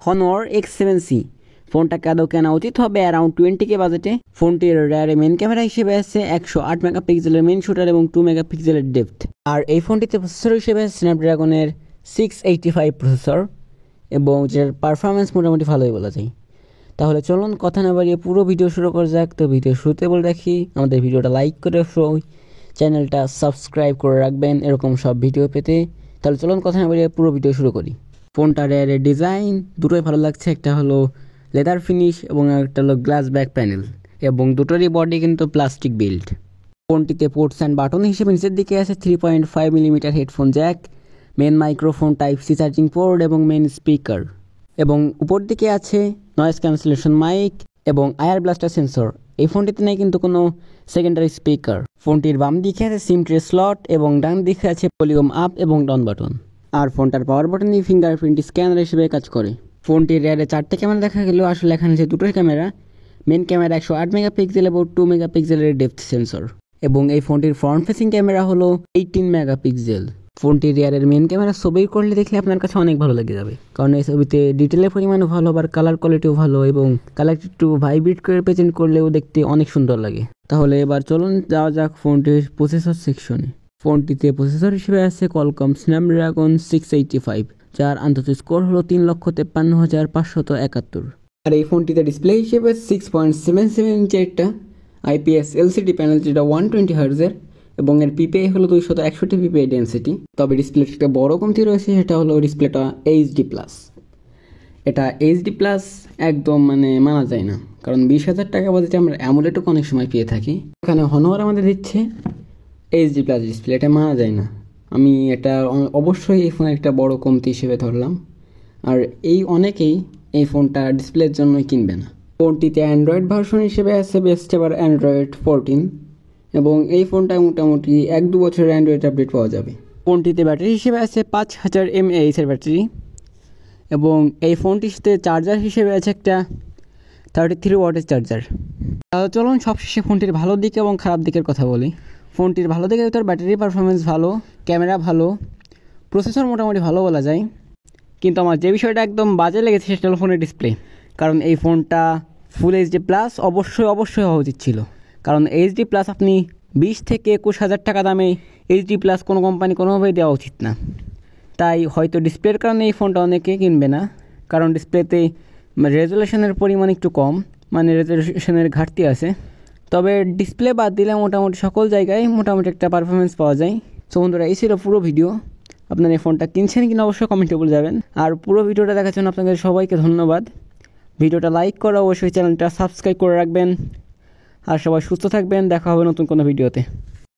Honor X7C। ফোনটাকে আদৌ কেনা উচিত হবে অ্যারাউন্ড 20K বাজেটে। ফোনটির রেয়ারে মেন ক্যামেরা হিসেবে আছে 108 মেগাপিক্সেলের মেন শুটার এবং 2 মেগাপিক্সেলের ডেপথ। আর এই ফোনটিতে প্রসেসর হিসেবে আছে স্ন্যাপড্রাগনের 685 প্রসেসর এবং যেটার পারফরমেন্স মোটামুটি ভালোই বলা যায়। তাহলে চলুন কথা না বাড়িয়ে পুরো ভিডিও শুরু করা যাক। তো ভিডিও শুরুতে বলে রাখি, আমাদের ভিডিওটা লাইক করে চ্যানেলটা সাবস্ক্রাইব করে রাখবেন এরকম সব ভিডিও পেতে। তাহলে চলুন কথা না বাড়িয়ে পুরো ভিডিও শুরু করি। ফোনটার রেয়ারের ডিজাইন দুটোই ভালো লাগছে, একটা হলো লেদার ফিনিশ এবং একটা হলো গ্লাস ব্যাক প্যানেল, এবং দুটোরই বডি কিন্তু প্লাস্টিক বিল্ড। ফোনটিতে পোর্টস অ্যান্ড বাটন হিসেবে নিচের দিকে আছে 3.5 millimetre headphone jack, main microphone type C charging port এবং মেন স্পিকার, এবং উপর দিকে আছে নয়েজ ক্যান্সেলেশন মাইক এবং আয়ার ব্লাস্টার সেন্সর। এই ফোনটিতে নেই কিন্তু কোনো সেকেন্ডারি স্পিকার। ফোনটির বাম দিকে আছে সিম ট্রে স্লট এবং ডান দিকে আছে ভলিউম আপ এবং ডাউন বাটন। আর ফোনটার পাওয়ার বাটনই ফিঙ্গারপ্রিন্ট স্ক্যানার হিসেবে কাজ করে। ফোনটির রেয়ারে 4টে ক্যামেরা দেখা গেলেও আসলে এখানে যে দুটোই ক্যামেরা, মেন ক্যামেরা 108 মেগাপিক্সেল এবং 2 মেগাপিক্সেলের ডেপথ সেন্সর, এবং এই ফোনটির ফ্রন্ট ফেসিং ক্যামেরা হলো 18 মেগাপিক্সেল। ফোনটির রিয়ারের মেন ক্যামেরা ছবি করলে দেখলে আপনার কাছে অনেক ভালো লেগে যাবে, কারণ এই ছবিতে ডিটেলের পরিমাণও ভালো, আবার কালার কোয়ালিটিও ভালো, এবং কালার একটু ভাইব্রেট করে প্রেজেন্ট করলেও দেখতে অনেক সুন্দর লাগে। তাহলে এবার চলুন যাওয়া যাক ফোনটির প্রসেসর সেকশনে। ফোনটিতে প্রসেসর হিসেবে আছে কোয়ালকম স্ন্যাপড্রাগন 685, যার আন্তর্জাতিক স্কোর হলো 3,53,571। আর এই ফোনটিতে ডিসপ্লে হিসেবে 6.77 ইঞ্চের একটা IPS LCD প্যানেল, যেটা 120 হার্জের, এবং এর পিপিআই হলো 261 পিপিআই ডেন্সিটি। তবে ডিসপ্লের একটা বড় কমতি রয়েছে, সেটা হলো ডিসপ্লেটা HD+। এটা HD+ একদম মানা যায় না, কারণ 20,000 টাকা বাজেটে আমরা অ্যামোলেডও অনেক সময় পেয়ে থাকি। এখানে হনোয়ার আমাদের দিচ্ছে HD+ ডিসপ্লে, এটা মানা যায় না। আমি এটা অবশ্যই এই ফোনের একটা বড় কমতি হিসেবে ধরলাম। আর অনেকেই এই ফোনটা ডিসপ্লের জন্যই কিনবে না। ফোনটিতে অ্যান্ড্রয়েড ভার্সন হিসেবে আছে বেস্ট এবার অ্যান্ড্রয়েড 14, এবং এই ফোনটায় মোটামুটি 1-2 বছরের অ্যান্ড্রয়েড আপডেট পাওয়া যাবে। ফোনটিতে ব্যাটারি হিসেবে আছে 5000 mAh ব্যাটারি, এবং এই ফোনটির সাথে চার্জার হিসেবে আছে একটা 33 ওয়াটের চার্জার। তাহলে চলুন সবশেষে ফোনটির ভালো দিক এবং খারাপ দিকের কথা বলি। ফোনটির ভালো দিকের ভিতর ব্যাটারি পারফরমেন্স ভালো, ক্যামেরা ভালো, প্রসেসর মোটামুটি ভালো বলা যায়। কিন্তু আমার যে বিষয়টা একদম বাজে লেগেছে সেটা হলো ফোনের ডিসপ্লে, কারণ এই ফোনটা ফুল HD+ অবশ্যই হওয়া উচিত ছিল। কারণ HD+ আপনি 20 থেকে 21,000 টাকা দামে HD+ কোনো কোম্পানি কোনোভাবেই দেওয়া উচিত না। তাই হয়তো ডিসপ্লের কারণে এই ফোনটা অনেকে কিনবে না, কারণ ডিসপ্লেতে রেজুলেশনের পরিমাণ একটু কম, রেজুলেশনের ঘাটতি আছে। তবে ডিসপ্লে বাদ দিলে মোটামুটি সকল জায়গায় মোটামুটি একটা পারফরমেন্স পাওয়া যায়। সো বন্ধুরা, এই ছিল পুরো ভিডিও। আপনারা এই ফোনটা কিনছেন কিনা অবশ্যই কমেন্টে বলে যাবেন। আর পুরো ভিডিওটা দেখার জন্য আপনাদের সবাইকে ধন্যবাদ। ভিডিওটা লাইক করে অবশ্যই চ্যানেলটা সাবস্ক্রাইব করে রাখবেন। আর সবাই সুস্থ থাকবেন, দেখা হবে নতুন কোনো ভিডিওতে।